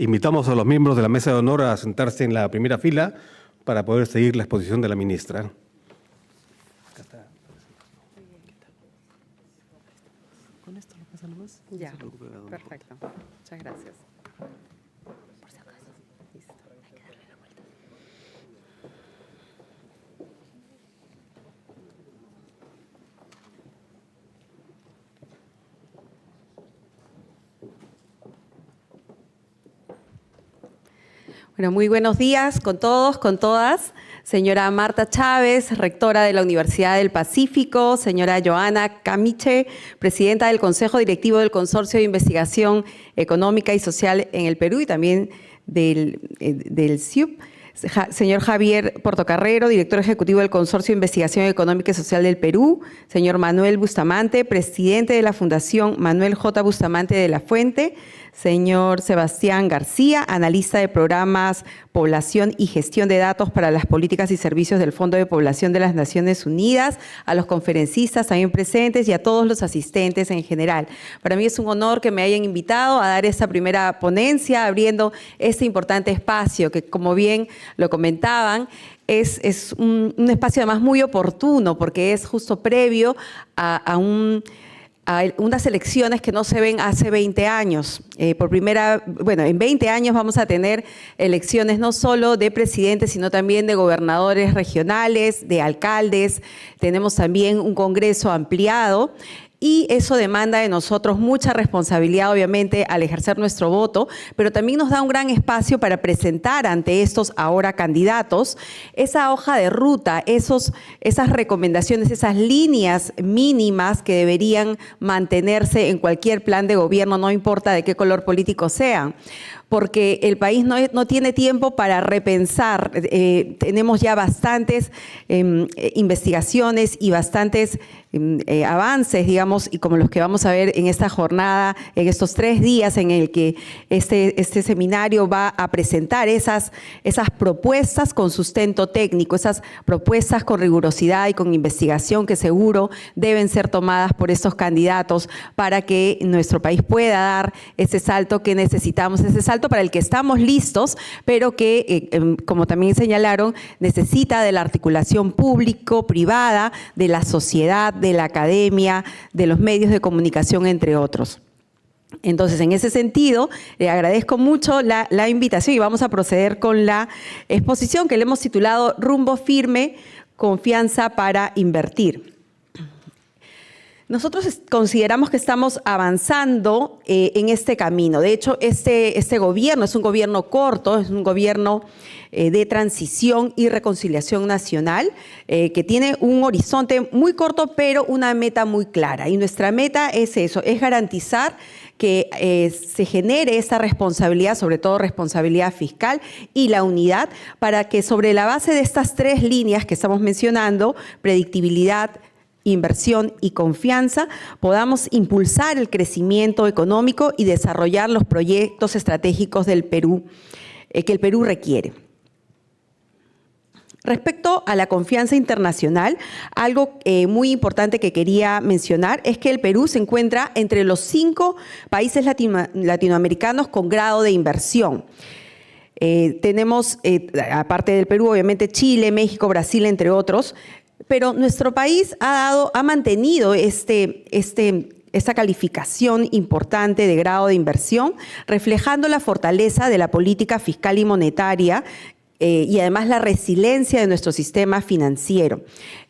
Invitamos a los miembros de la mesa de honor a sentarse en la primera fila para poder seguir la exposición de la ministra. ¿Con esto lo pasamos? Ya, perfecto. Muchas gracias. Por si acaso. Listo. Hay que darle la vuelta. Bueno, muy buenos días con todos, con todas. Señora Marta Chávez, rectora de la Universidad del Pacífico, señora Joana Camiche, presidenta del Consejo Directivo del Consorcio de Investigación Económica y Social en el Perú y también del CIUP, señor Javier Portocarrero, director ejecutivo del Consorcio de Investigación Económica y Social del Perú, señor Manuel Bustamante, presidente de la Fundación Manuel J. Bustamante de la Fuente, señor Sebastián García, analista de programas, población y gestión de datos para las políticas y servicios del Fondo de Población de las Naciones Unidas, a los conferencistas también presentes y a todos los asistentes en general. Para mí es un honor que me hayan invitado a dar esta primera ponencia, abriendo este importante espacio que, como bien lo comentaban, es un espacio además muy oportuno porque es justo previo a unas elecciones que no se ven hace 20 años. En 20 años vamos a tener elecciones no solo de presidentes, sino también de gobernadores regionales, de alcaldes. Tenemos también un Congreso ampliado. Y eso demanda de nosotros mucha responsabilidad, obviamente, al ejercer nuestro voto, pero también nos da un gran espacio para presentar ante estos ahora candidatos esa hoja de ruta, esas recomendaciones, esas líneas mínimas que deberían mantenerse en cualquier plan de gobierno, no importa de qué color político sean, porque el país no tiene tiempo para repensar. Tenemos ya bastantes investigaciones y bastantes avances, digamos, y como los que vamos a ver en esta jornada, en estos 3 días en el que este seminario va a presentar esas propuestas con sustento técnico, esas propuestas con rigurosidad y con investigación que seguro deben ser tomadas por estos candidatos para que nuestro país pueda dar ese salto que necesitamos, ese salto para el que estamos listos, pero que, como también señalaron, necesita de la articulación público-privada, de la sociedad, de la academia, de los medios de comunicación, entre otros. Entonces, en ese sentido, le agradezco mucho la invitación y vamos a proceder con la exposición que le hemos titulado Rumbo Firme, Confianza para Invertir. Nosotros consideramos que estamos avanzando en este camino. De hecho, este gobierno es un gobierno corto, es un gobierno de transición y reconciliación nacional, que tiene un horizonte muy corto, pero una meta muy clara. Y nuestra meta es eso, es garantizar que se genere esa responsabilidad, sobre todo responsabilidad fiscal y la unidad, para que sobre la base de estas 3 líneas que estamos mencionando, predictibilidad, inversión y confianza, podamos impulsar el crecimiento económico y desarrollar los proyectos estratégicos del Perú, que el Perú requiere. Respecto a la confianza internacional, algo muy importante que quería mencionar es que el Perú se encuentra entre los 5 países latinoamericanos con grado de inversión. Tenemos, aparte del Perú, obviamente Chile, México, Brasil, entre otros, pero nuestro país ha mantenido esta calificación importante de grado de inversión, reflejando la fortaleza de la política fiscal y monetaria y además la resiliencia de nuestro sistema financiero.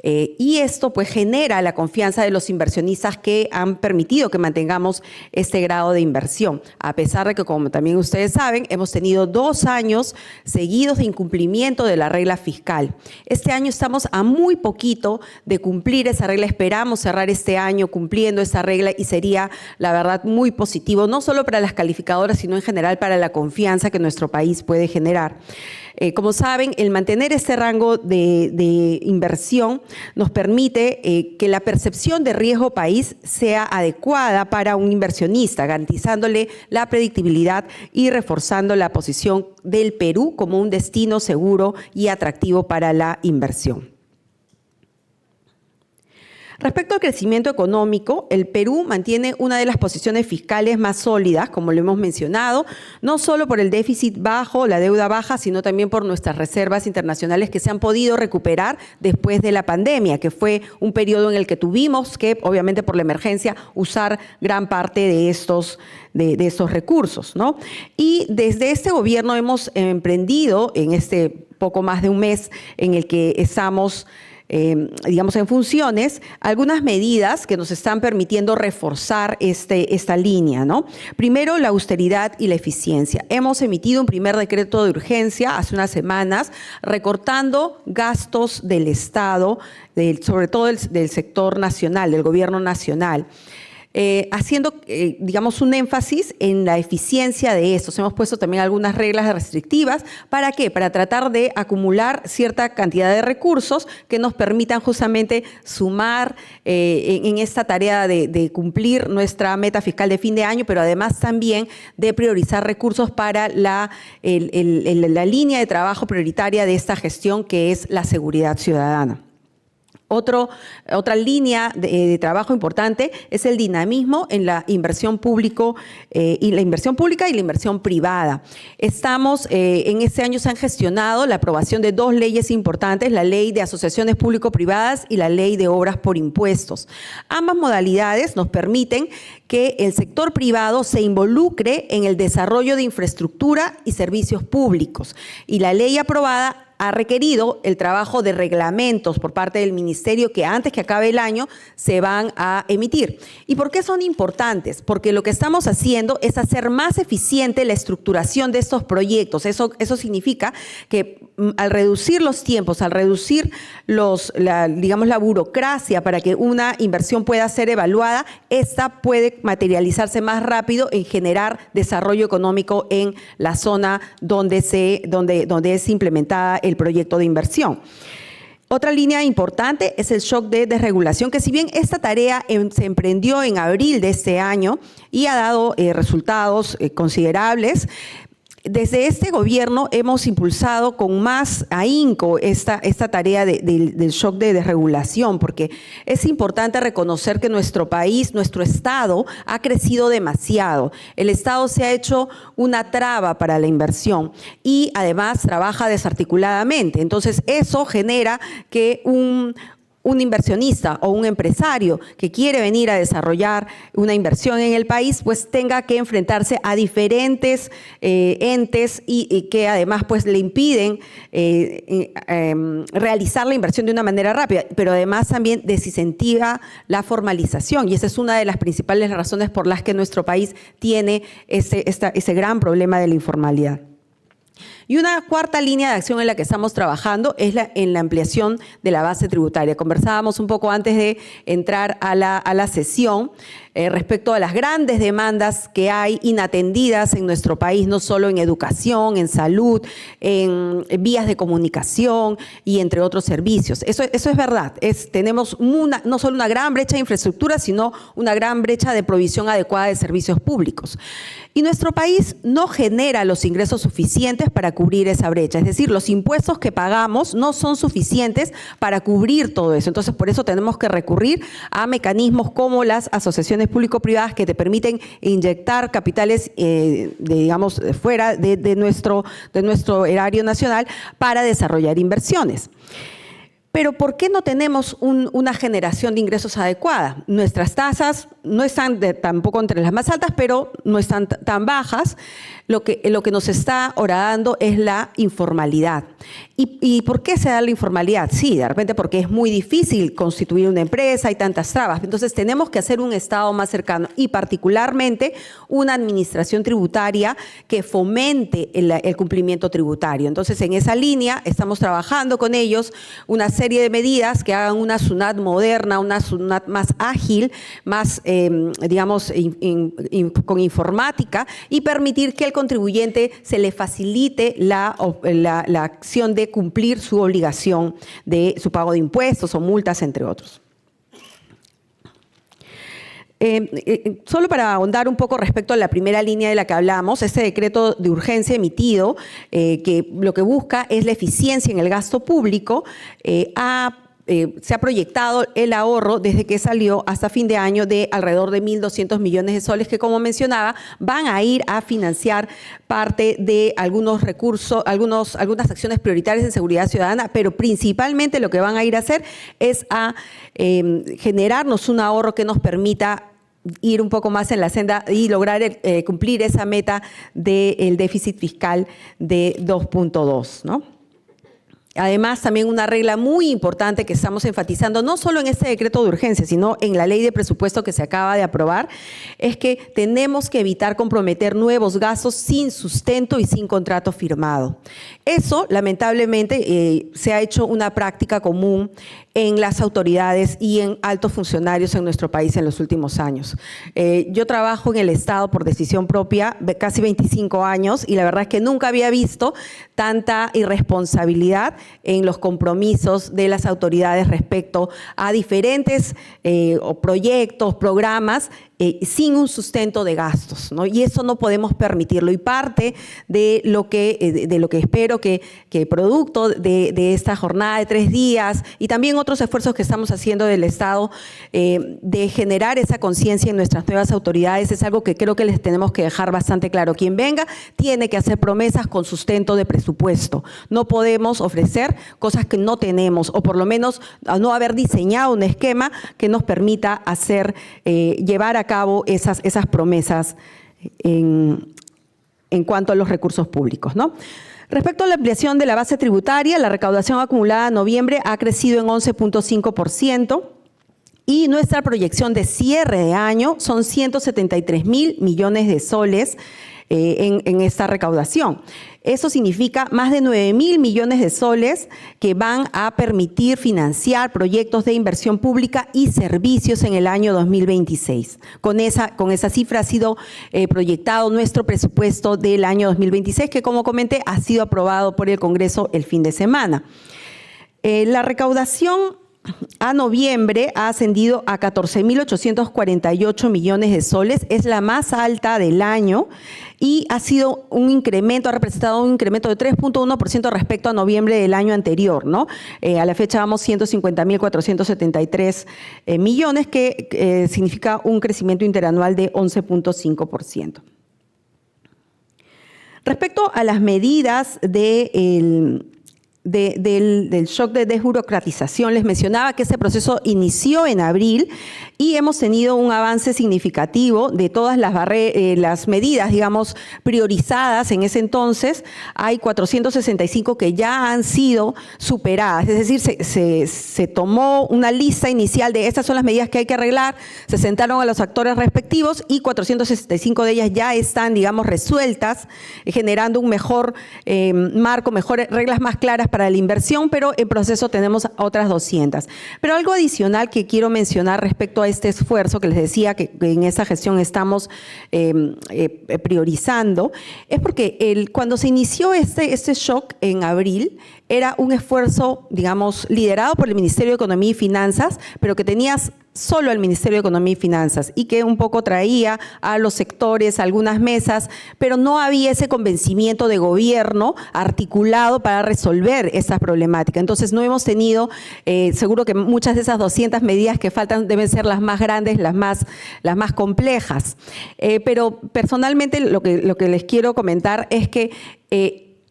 Y esto pues genera la confianza de los inversionistas que han permitido que mantengamos este grado de inversión, a pesar de que, como también ustedes saben, hemos tenido 2 años seguidos de incumplimiento de la regla fiscal. Este año estamos a muy poquito de cumplir esa regla, esperamos cerrar este año cumpliendo esa regla y sería, la verdad, muy positivo, no solo para las calificadoras, sino en general para la confianza que nuestro país puede generar. Como saben, el mantener este rango de inversión nos permite que la percepción de riesgo país sea adecuada para un inversionista, garantizándole la predictibilidad y reforzando la posición del Perú como un destino seguro y atractivo para la inversión. Respecto al crecimiento económico, el Perú mantiene una de las posiciones fiscales más sólidas, como lo hemos mencionado, no solo por el déficit bajo, la deuda baja, sino también por nuestras reservas internacionales que se han podido recuperar después de la pandemia, que fue un periodo en el que tuvimos que, obviamente por la emergencia, usar gran parte de estos recursos, ¿no? Y desde este gobierno hemos emprendido, en este poco más de un mes en el que estamos digamos, en funciones, algunas medidas que nos están permitiendo reforzar esta línea, ¿no? Primero, la austeridad y la eficiencia. Hemos emitido un primer decreto de urgencia hace unas semanas, recortando gastos del Estado, sobre todo del sector nacional, del gobierno nacional. Haciendo, digamos, un énfasis en la eficiencia de estos. Hemos puesto también algunas reglas restrictivas. ¿Para qué? Para tratar de acumular cierta cantidad de recursos que nos permitan justamente sumar en esta tarea de cumplir nuestra meta fiscal de fin de año, pero además también de priorizar recursos para la línea de trabajo prioritaria de esta gestión, que es la seguridad ciudadana. Otra línea de trabajo importante es el dinamismo en la inversión pública y la inversión privada. En este año se han gestionado la aprobación de 2 leyes importantes, la ley de asociaciones público-privadas y la ley de obras por impuestos. Ambas modalidades nos permiten que el sector privado se involucre en el desarrollo de infraestructura y servicios públicos. Y la ley aprobada ha requerido el trabajo de reglamentos por parte del Ministerio que antes que acabe el año se van a emitir. ¿Y por qué son importantes? Porque lo que estamos haciendo es hacer más eficiente la estructuración de estos proyectos. Eso significa que al reducir los tiempos, al reducir digamos, la burocracia para que una inversión pueda ser evaluada, esta puede materializarse más rápido en generar desarrollo económico en la zona donde es implementada el proyecto de inversión. Otra línea importante es el shock de desregulación, que si bien esta tarea se emprendió en abril de este año y ha dado resultados considerables, desde este gobierno hemos impulsado con más ahínco esta tarea del shock de desregulación, porque es importante reconocer que nuestro país, nuestro Estado, ha crecido demasiado. El Estado se ha hecho una traba para la inversión y además trabaja desarticuladamente. Entonces, eso genera que un inversionista o un empresario que quiere venir a desarrollar una inversión en el país, pues tenga que enfrentarse a diferentes entes y que además pues le impiden realizar la inversión de una manera rápida, pero además también desincentiva la formalización, y esa es una de las principales razones por las que nuestro país tiene ese gran problema de la informalidad. Y una cuarta línea de acción en la que estamos trabajando es en la ampliación de la base tributaria. Conversábamos un poco antes de entrar a la sesión respecto a las grandes demandas que hay inatendidas en nuestro país, no solo en educación, en salud, en vías de comunicación y entre otros servicios. Eso es verdad. Tenemos no solo una gran brecha de infraestructura, sino una gran brecha de provisión adecuada de servicios públicos. Y nuestro país no genera los ingresos suficientes para cubrir esa brecha. Es decir, los impuestos que pagamos no son suficientes para cubrir todo eso. Entonces, por eso tenemos que recurrir a mecanismos como las asociaciones público-privadas que te permiten inyectar capitales, digamos, fuera de nuestro erario nacional para desarrollar inversiones. Pero ¿por qué no tenemos una generación de ingresos adecuada? Nuestras tasas no están tampoco entre las más altas, pero no están tan bajas. Lo que nos está horadando es la informalidad. ¿Y por qué se da la informalidad? Sí, de repente porque es muy difícil constituir una empresa, hay tantas trabas. Entonces tenemos que hacer un Estado más cercano y particularmente una administración tributaria que fomente el cumplimiento tributario. Entonces en esa línea estamos trabajando con ellos una serie de medidas que hagan una SUNAT moderna, una SUNAT más ágil, más, digamos, con informática, y permitir que el contribuyente se le facilite la acción de cumplir su obligación de su pago de impuestos o multas, entre otros. Solo para ahondar un poco respecto a la primera línea de la que hablamos, este decreto de urgencia emitido, que lo que busca es la eficiencia en el gasto público, ha se ha proyectado el ahorro desde que salió hasta fin de año de alrededor de 1.200 millones de soles que, como mencionaba, van a ir a financiar parte de algunos recursos, algunas acciones prioritarias en seguridad ciudadana, pero principalmente lo que van a ir a hacer es a generarnos un ahorro que nos permita ir un poco más en la senda y lograr cumplir esa meta del déficit fiscal de 2.2, ¿no? Además, también una regla muy importante que estamos enfatizando, no solo en este decreto de urgencia, sino en la ley de presupuesto que se acaba de aprobar, es que tenemos que evitar comprometer nuevos gastos sin sustento y sin contrato firmado. Eso, lamentablemente, se ha hecho una práctica común en las autoridades y en altos funcionarios en nuestro país en los últimos años. Yo trabajo en el Estado por decisión propia de casi 25 años y la verdad es que nunca había visto tanta irresponsabilidad en los compromisos de las autoridades respecto a diferentes proyectos, programas, sin un sustento de gastos, ¿no? Y eso no podemos permitirlo. Y parte de lo que espero que producto de esta jornada de 3 días y también otros esfuerzos que estamos haciendo del Estado de generar esa conciencia en nuestras nuevas autoridades es algo que creo que les tenemos que dejar bastante claro. Quien venga tiene que hacer promesas con sustento de presupuesto. No podemos ofrecer cosas que no tenemos o por lo menos no haber diseñado un esquema que nos permita hacer, llevar a cabo esas promesas en cuanto a los recursos públicos, ¿no? Respecto a la ampliación de la base tributaria, la recaudación acumulada en noviembre ha crecido en 11.5% y nuestra proyección de cierre de año son 173.000 millones de soles en esta recaudación. Eso significa más de 9.000 millones de soles que van a permitir financiar proyectos de inversión pública y servicios en el año 2026. Con esa cifra ha sido proyectado nuestro presupuesto del año 2026, que como comenté ha sido aprobado por el Congreso el fin de semana. La recaudación a noviembre ha ascendido a 14.848 millones de soles, es la más alta del año y ha representado un incremento de 3.1% respecto a noviembre del año anterior, ¿no? A la fecha vamos 150.473 millones, que significa un crecimiento interanual de 11.5%. Respecto a las medidas del shock de desburocratización, les mencionaba que ese proceso inició en abril y hemos tenido un avance significativo de todas las medidas, digamos, priorizadas en ese entonces. Hay 465 que ya han sido superadas, es decir, se tomó una lista inicial de estas son las medidas que hay que arreglar, se sentaron a los actores respectivos y 465 de ellas ya están, digamos, resueltas, generando un mejor marco, mejores reglas más claras para la inversión, pero en proceso tenemos otras 200. Pero algo adicional que quiero mencionar respecto a este esfuerzo que les decía que en esa gestión estamos priorizando, es porque cuando se inició este shock en abril, era un esfuerzo, digamos, liderado por el Ministerio de Economía y Finanzas, pero que tenías solo el Ministerio de Economía y Finanzas y que un poco traía a los sectores, a algunas mesas, pero no había ese convencimiento de gobierno articulado para resolver esa problemática. Entonces no hemos tenido, seguro que muchas de esas 200 medidas que faltan deben ser las más grandes, las más complejas. Pero personalmente lo que les quiero comentar es que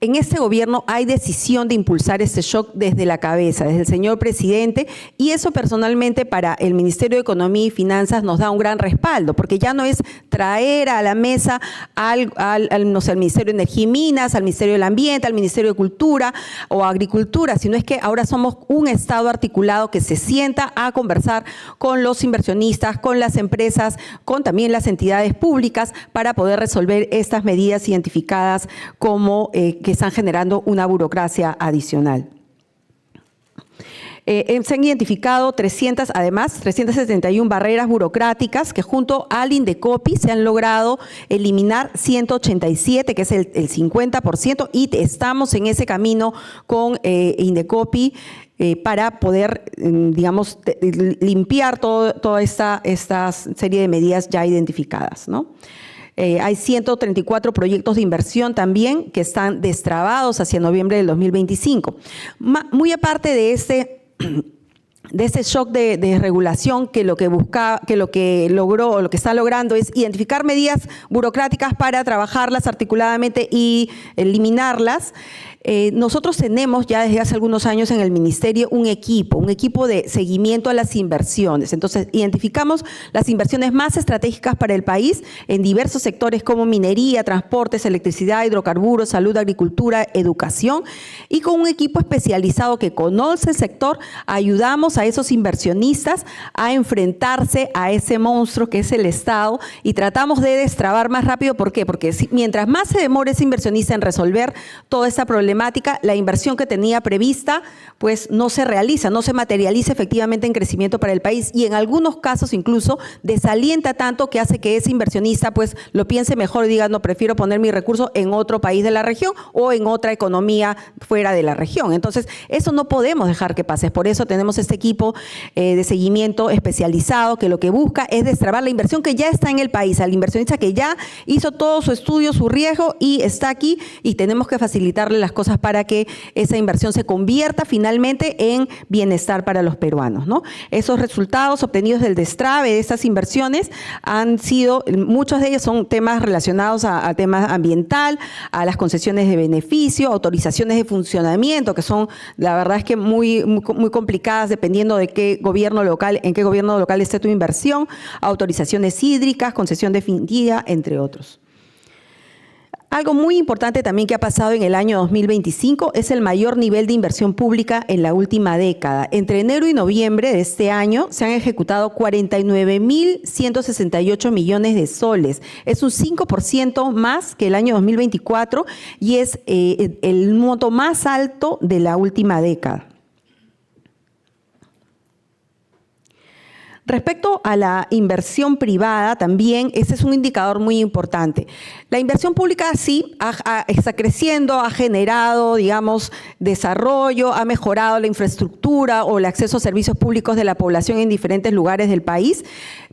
en este gobierno hay decisión de impulsar este shock desde la cabeza, desde el señor presidente, y eso personalmente para el Ministerio de Economía y Finanzas nos da un gran respaldo, porque ya no es traer a la mesa al Ministerio de Energía y Minas, al Ministerio del Ambiente, al Ministerio de Cultura o Agricultura, sino es que ahora somos un Estado articulado que se sienta a conversar con los inversionistas, con las empresas, con también las entidades públicas para poder resolver estas medidas identificadas como que están generando una burocracia adicional. Se han identificado 371 barreras burocráticas que junto al Indecopi se han logrado eliminar 187, que es el 50%, y estamos en ese camino con Indecopi para poder, digamos, limpiar toda esta serie de medidas ya identificadas, ¿no? Hay 134 proyectos de inversión también que están destrabados hacia noviembre del 2025. Muy aparte de ese shock de regulación que lo que logró o lo que está logrando es identificar medidas burocráticas para trabajarlas articuladamente y eliminarlas. Nosotros tenemos ya desde hace algunos años en el Ministerio un equipo de seguimiento a las inversiones. Entonces, identificamos las inversiones más estratégicas para el país en diversos sectores como minería, transportes, electricidad, hidrocarburos, salud, agricultura, educación, y con un equipo especializado que conoce el sector, ayudamos a esos inversionistas a enfrentarse a ese monstruo que es el Estado y tratamos de destrabar más rápido. ¿Por qué? Porque mientras más se demore ese inversionista en resolver toda esta problemática, la inversión que tenía prevista pues no se realiza, no se materializa efectivamente en crecimiento para el país y en algunos casos incluso desalienta tanto que hace que ese inversionista pues lo piense mejor y diga, no, prefiero poner mi recurso en otro país de la región o en otra economía fuera de la región. Entonces, eso no podemos dejar que pase. Por eso tenemos este equipo de seguimiento especializado que lo que busca es destrabar la inversión que ya está en el país, al inversionista que ya hizo todo su estudio, su riesgo y está aquí, y tenemos que facilitarle las cosas para que esa inversión se convierta finalmente en bienestar para los peruanos, ¿no? Esos resultados obtenidos del destrabe de estas inversiones han sido, muchos de ellos son temas relacionados a temas ambiental, a las concesiones de beneficio, autorizaciones de funcionamiento, que son, la verdad es que muy complicadas dependiendo de qué gobierno local, en qué gobierno local esté tu inversión, autorizaciones hídricas, concesión definitiva, entre otros. Algo muy importante también que ha pasado en el año 2025 es el mayor nivel de inversión pública en la última década. Entre enero y noviembre de este año se han ejecutado 49.168 millones de soles. Es un 5% más que el año 2024 y es el monto más alto de la última década. Respecto a la inversión privada, también ese es un indicador muy importante. La inversión pública sí está creciendo, ha generado, digamos, desarrollo, ha mejorado la infraestructura o el acceso a servicios públicos de la población en diferentes lugares del país,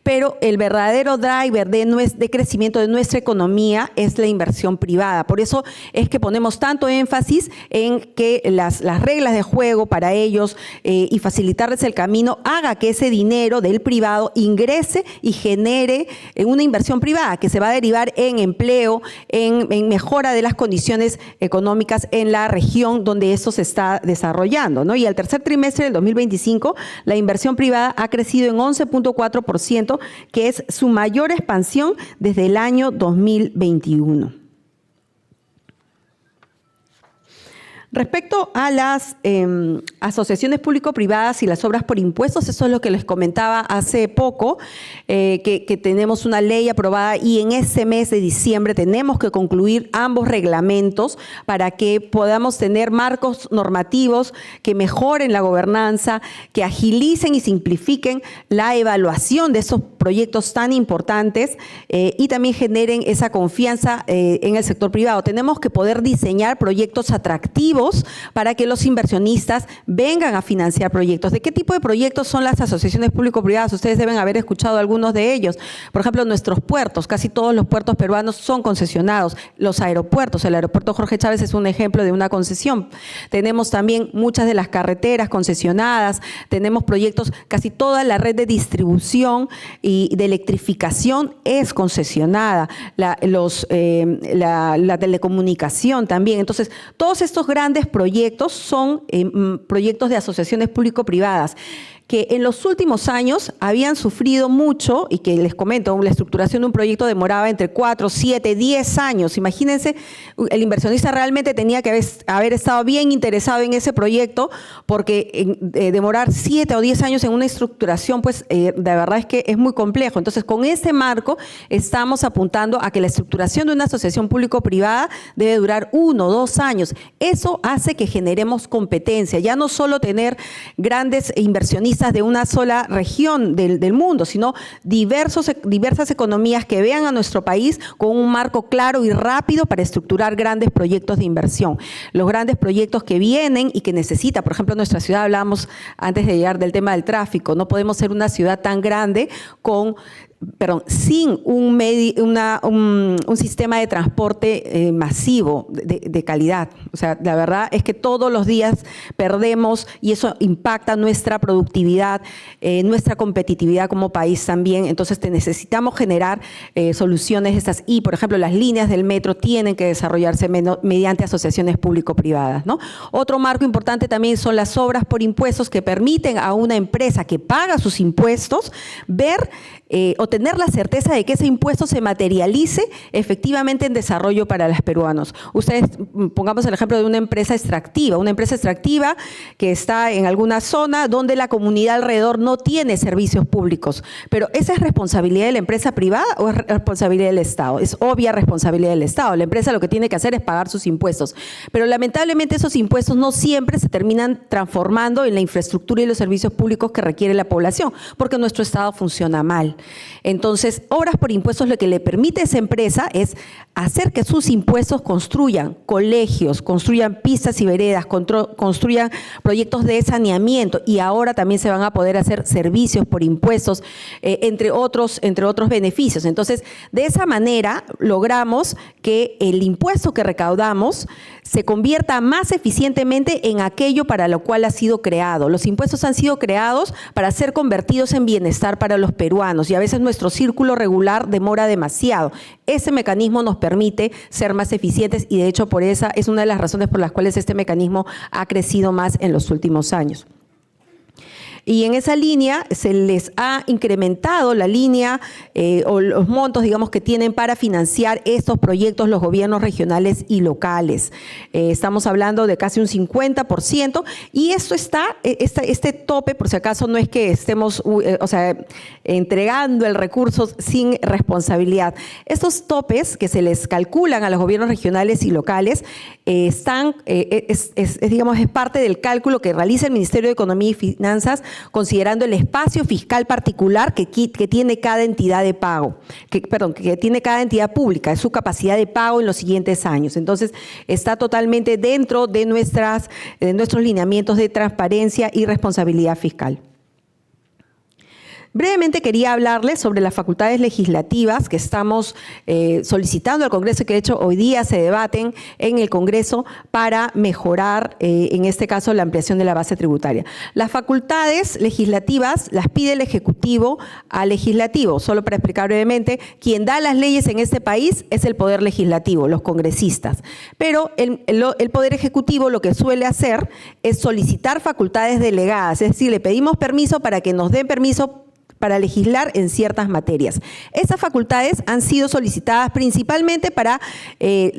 pero el verdadero driver de crecimiento de nuestra economía es la inversión privada. Por eso es que ponemos tanto énfasis en que las reglas de juego para ellos y facilitarles el camino haga que ese dinero del privado ingrese y genere una inversión privada que se va a derivar en empleo, en mejora de las condiciones económicas en la región donde esto se está desarrollando, ¿no? Y al tercer trimestre del 2025, la inversión privada ha crecido en 11.4%, que es su mayor expansión desde el año 2021. Respecto a las asociaciones público-privadas y las obras por impuestos, eso es lo que les comentaba hace poco, que tenemos una ley aprobada y en ese mes de diciembre tenemos que concluir ambos reglamentos para que podamos tener marcos normativos que mejoren la gobernanza, que agilicen y simplifiquen la evaluación de esos proyectos tan importantes y también generen esa confianza en el sector privado. Tenemos que poder diseñar proyectos atractivos para que los inversionistas vengan a financiar proyectos. ¿De qué tipo de proyectos son las asociaciones público-privadas? Ustedes deben haber escuchado algunos de ellos. Por ejemplo, nuestros puertos, casi todos los puertos peruanos son concesionados. Los aeropuertos, el aeropuerto Jorge Chávez es un ejemplo de una concesión. Tenemos también muchas de las carreteras concesionadas, tenemos proyectos, casi toda la red de distribución y de electrificación es concesionada, la telecomunicación también. Entonces, todos estos grandes proyectos son proyectos de asociaciones público-privadas que en los últimos años habían sufrido mucho y que les comento, la estructuración de un proyecto demoraba entre 4, 7, 10 años. Imagínense, el inversionista realmente tenía que haber estado bien interesado en ese proyecto porque demorar 7 o 10 años en una estructuración, pues de verdad es que es muy complejo. Entonces, con este marco estamos apuntando a que la estructuración de una asociación público-privada debe durar 1 o 2 años. Eso hace que generemos competencia, ya no solo tener grandes inversionistas de una sola región del mundo, sino diversas economías que vean a nuestro país con un marco claro y rápido para estructurar grandes proyectos de inversión. Los grandes proyectos que vienen y que necesita, por ejemplo, nuestra ciudad, hablábamos antes de llegar del tema del tráfico, no podemos ser una ciudad tan grande con sin un sistema de transporte masivo de calidad. O sea, la verdad es que todos los días perdemos y eso impacta nuestra productividad, nuestra competitividad como país también. Entonces necesitamos generar soluciones estas y, por ejemplo, las líneas del metro tienen que desarrollarse mediante asociaciones público-privadas, ¿no? Otro marco importante también son las obras por impuestos que permiten a una empresa que paga sus impuestos ver o tener la certeza de que ese impuesto se materialice efectivamente en desarrollo para los peruanos. Ustedes, pongamos el ejemplo de una empresa extractiva que está en alguna zona donde la comunidad alrededor no tiene servicios públicos, pero ¿esa es responsabilidad de la empresa privada o es responsabilidad del Estado? Es obvia responsabilidad del Estado. La empresa lo que tiene que hacer es pagar sus impuestos, pero lamentablemente esos impuestos no siempre se terminan transformando en la infraestructura y los servicios públicos que requiere la población, porque nuestro Estado funciona mal. Entonces, obras por impuestos lo que le permite a esa empresa es hacer que sus impuestos construyan colegios, construyan pistas y veredas, construyan proyectos de saneamiento y ahora también se van a poder hacer servicios por impuestos, entre otros beneficios. Entonces, de esa manera logramos que el impuesto que recaudamos se convierta más eficientemente en aquello para lo cual ha sido creado. Los impuestos han sido creados para ser convertidos en bienestar para los peruanos y a veces nuestro círculo regular demora demasiado. Ese mecanismo nos permite ser más eficientes y de hecho por esa es una de las razones por las cuales este mecanismo ha crecido más en los últimos años. Y en esa línea se les ha incrementado la línea o los montos, digamos, que tienen para financiar estos proyectos los gobiernos regionales y locales. Estamos hablando de casi un 50% y esto este tope, por si acaso, no es que estemos entregando el recurso sin responsabilidad. Estos topes que se les calculan a los gobiernos regionales y locales es parte del cálculo que realiza el Ministerio de Economía y Finanzas considerando el espacio fiscal particular que tiene cada entidad de pago, que tiene cada entidad pública, su capacidad de pago en los siguientes años. Entonces, está totalmente dentro de nuestros lineamientos de transparencia y responsabilidad fiscal. Brevemente quería hablarles sobre las facultades legislativas que estamos solicitando al Congreso, que de hecho hoy día se debaten en el Congreso para mejorar, en este caso, la ampliación de la base tributaria. Las facultades legislativas las pide el Ejecutivo al Legislativo. Solo para explicar brevemente, quien da las leyes en este país es el Poder Legislativo, los congresistas. Pero el Poder Ejecutivo lo que suele hacer es solicitar facultades delegadas, es decir, le pedimos permiso para que nos den permiso para legislar en ciertas materias. Esas facultades han sido solicitadas principalmente para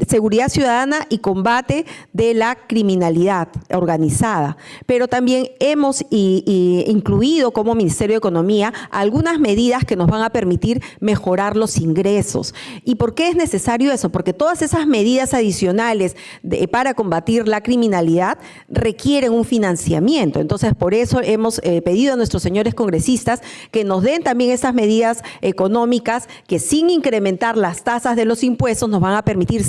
seguridad ciudadana y combate de la criminalidad organizada, pero también hemos incluido como Ministerio de Economía algunas medidas que nos van a permitir mejorar los ingresos. ¿Y por qué es necesario eso? Porque todas esas medidas adicionales para combatir la criminalidad requieren un financiamiento. Entonces, por eso hemos pedido a nuestros señores congresistas que nos den también esas medidas económicas que sin incrementar las tasas de los impuestos nos van a permitir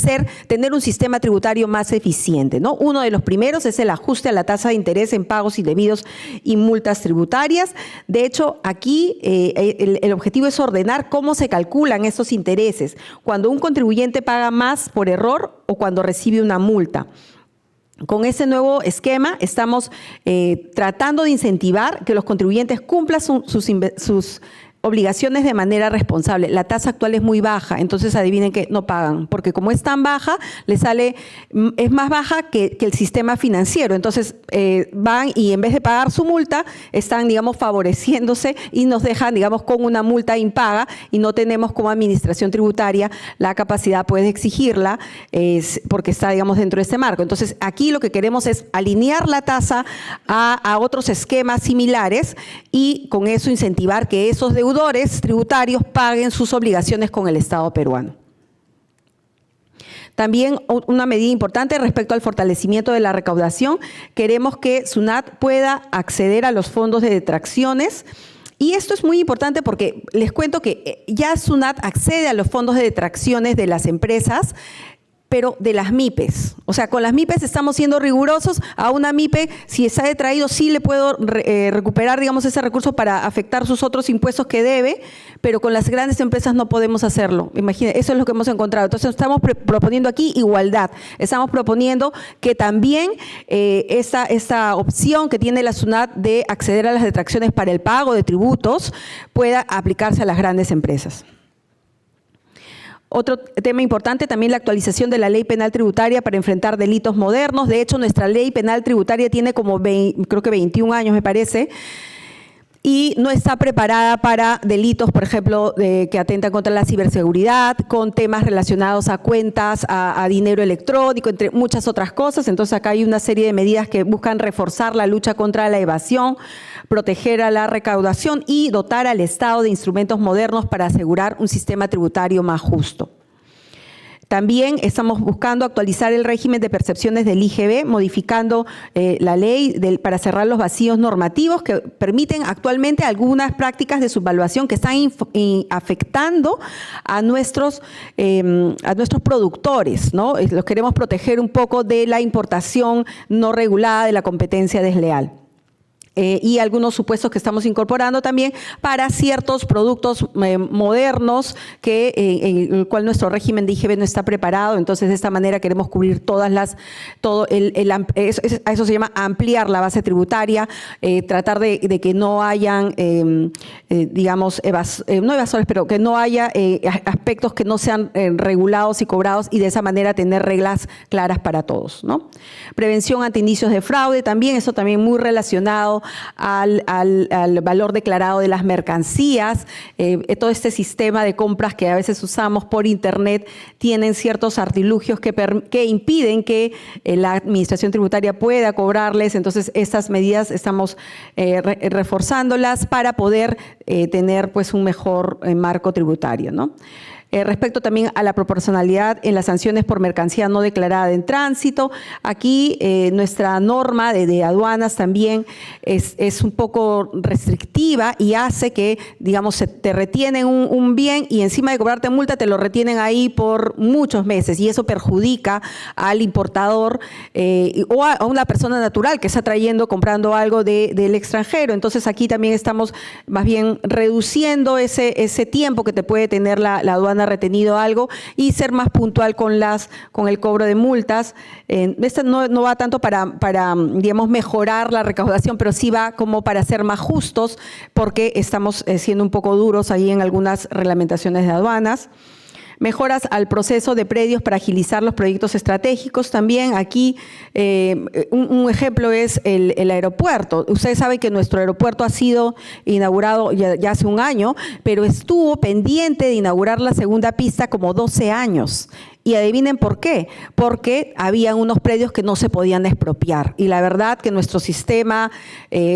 tener un sistema tributario más eficiente, ¿no? Uno de los primeros es el ajuste a la tasa de interés en pagos indebidos y multas tributarias. De hecho, aquí el objetivo es ordenar cómo se calculan esos intereses, cuando un contribuyente paga más por error o cuando recibe una multa. Con ese nuevo esquema estamos tratando de incentivar que los contribuyentes cumplan sus obligaciones de manera responsable. La tasa actual es muy baja, entonces adivinen que no pagan, porque como es tan baja, es más baja que el sistema financiero. Entonces van y en vez de pagar su multa, están, digamos, favoreciéndose y nos dejan, digamos, con una multa impaga y no tenemos como administración tributaria la capacidad pues, de exigirla porque está, digamos, dentro de este marco. Entonces aquí lo que queremos es alinear la tasa a otros esquemas similares y con eso incentivar que esos deudores tributarios paguen sus obligaciones con el Estado peruano. También una medida importante respecto al fortalecimiento de la recaudación, queremos que SUNAT pueda acceder a los fondos de detracciones. Y esto es muy importante porque les cuento que ya SUNAT accede a los fondos de detracciones de las empresas pero de las MIPES. O sea, con las MIPES estamos siendo rigurosos. A una MIPE, si está detraído, sí le puedo recuperar, digamos, ese recurso para afectar sus otros impuestos que debe, pero con las grandes empresas no podemos hacerlo. Imagínense, eso es lo que hemos encontrado. Entonces, estamos proponiendo aquí igualdad. Estamos proponiendo que también esta opción que tiene la SUNAT de acceder a las detracciones para el pago de tributos pueda aplicarse a las grandes empresas. Otro tema importante, también la actualización de la ley penal tributaria para enfrentar delitos modernos. De hecho, nuestra ley penal tributaria tiene como creo que 21 años, me parece, y no está preparada para delitos, por ejemplo, que atentan contra la ciberseguridad, con temas relacionados a cuentas, a dinero electrónico, entre muchas otras cosas. Entonces, acá hay una serie de medidas que buscan reforzar la lucha contra la evasión, proteger a la recaudación y dotar al Estado de instrumentos modernos para asegurar un sistema tributario más justo. También estamos buscando actualizar el régimen de percepciones del IGB, modificando la ley para cerrar los vacíos normativos que permiten actualmente algunas prácticas de subvaluación que están afectando a nuestros productores, ¿no? Los queremos proteger un poco de la importación no regulada, de la competencia desleal. Y algunos supuestos que estamos incorporando también para ciertos productos modernos en el cual nuestro régimen de IGB no está preparado. Entonces, de esta manera queremos cubrir eso se llama ampliar la base tributaria, tratar de que no hayan, digamos, no evasores, pero que no haya aspectos que no sean regulados y cobrados, y de esa manera tener reglas claras para todos, ¿no? Prevención ante indicios de fraude también, eso también muy relacionado al valor declarado de las mercancías. Todo este sistema de compras que a veces usamos por internet tienen ciertos artilugios que impiden que la administración tributaria pueda cobrarles. Entonces, estas medidas estamos reforzándolas para poder tener pues un mejor marco tributario, ¿no? Respecto también a la proporcionalidad en las sanciones por mercancía no declarada en tránsito, aquí nuestra norma de aduanas también es un poco restrictiva y hace que, digamos, te retienen un bien y encima de cobrarte multa te lo retienen ahí por muchos meses, y eso perjudica al importador o a una persona natural que está comprando algo del extranjero. Entonces, aquí también estamos más bien reduciendo ese tiempo que te puede tener la aduana retenido algo y ser más puntual con el cobro de multas. Esta no va tanto para, digamos, mejorar la recaudación, pero sí va como para ser más justos, porque estamos siendo un poco duros ahí en algunas reglamentaciones de aduanas. Mejoras al proceso de predios para agilizar los proyectos estratégicos. También aquí un ejemplo es el aeropuerto. Ustedes saben que nuestro aeropuerto ha sido inaugurado ya hace un año, pero estuvo pendiente de inaugurar la segunda pista como 12 años. Y adivinen por qué, porque había unos predios que no se podían expropiar. Y la verdad que nuestro sistema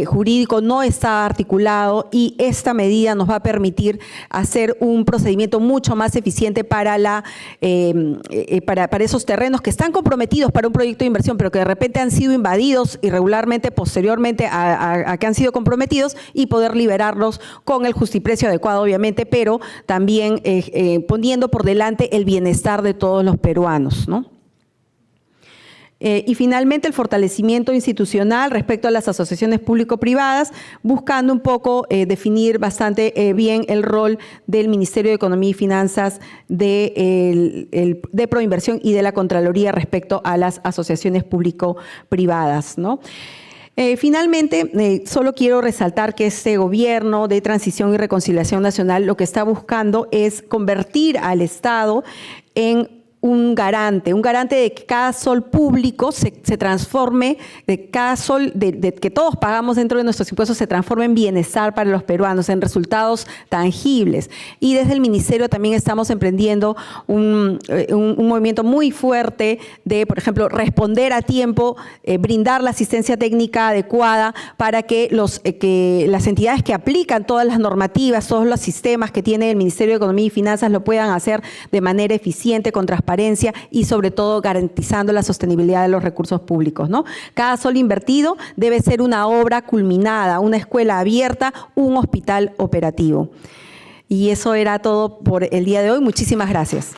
jurídico no está articulado, y esta medida nos va a permitir hacer un procedimiento mucho más eficiente para esos terrenos que están comprometidos para un proyecto de inversión, pero que de repente han sido invadidos irregularmente posteriormente a que han sido comprometidos, y poder liberarlos con el justiprecio adecuado, obviamente, pero también poniendo por delante el bienestar de todos los peruanos, ¿no? Y finalmente, el fortalecimiento institucional respecto a las asociaciones público-privadas, buscando un poco definir bastante bien el rol del Ministerio de Economía y Finanzas, de Proinversión y de la Contraloría respecto a las asociaciones público-privadas, ¿no? Finalmente, solo quiero resaltar que este gobierno de transición y reconciliación nacional lo que está buscando es convertir al Estado en un garante de que cada sol público se transforme, de cada sol de que todos pagamos dentro de nuestros impuestos se transforme en bienestar para los peruanos, en resultados tangibles. Y desde el Ministerio también estamos emprendiendo un movimiento muy fuerte de, por ejemplo, responder a tiempo, brindar la asistencia técnica adecuada para que las entidades que aplican todas las normativas, todos los sistemas que tiene el Ministerio de Economía y Finanzas lo puedan hacer de manera eficiente, con transparencia y sobre todo garantizando la sostenibilidad de los recursos públicos, ¿no? Cada sol invertido debe ser una obra culminada, una escuela abierta, un hospital operativo. Y eso era todo por el día de hoy. Muchísimas gracias.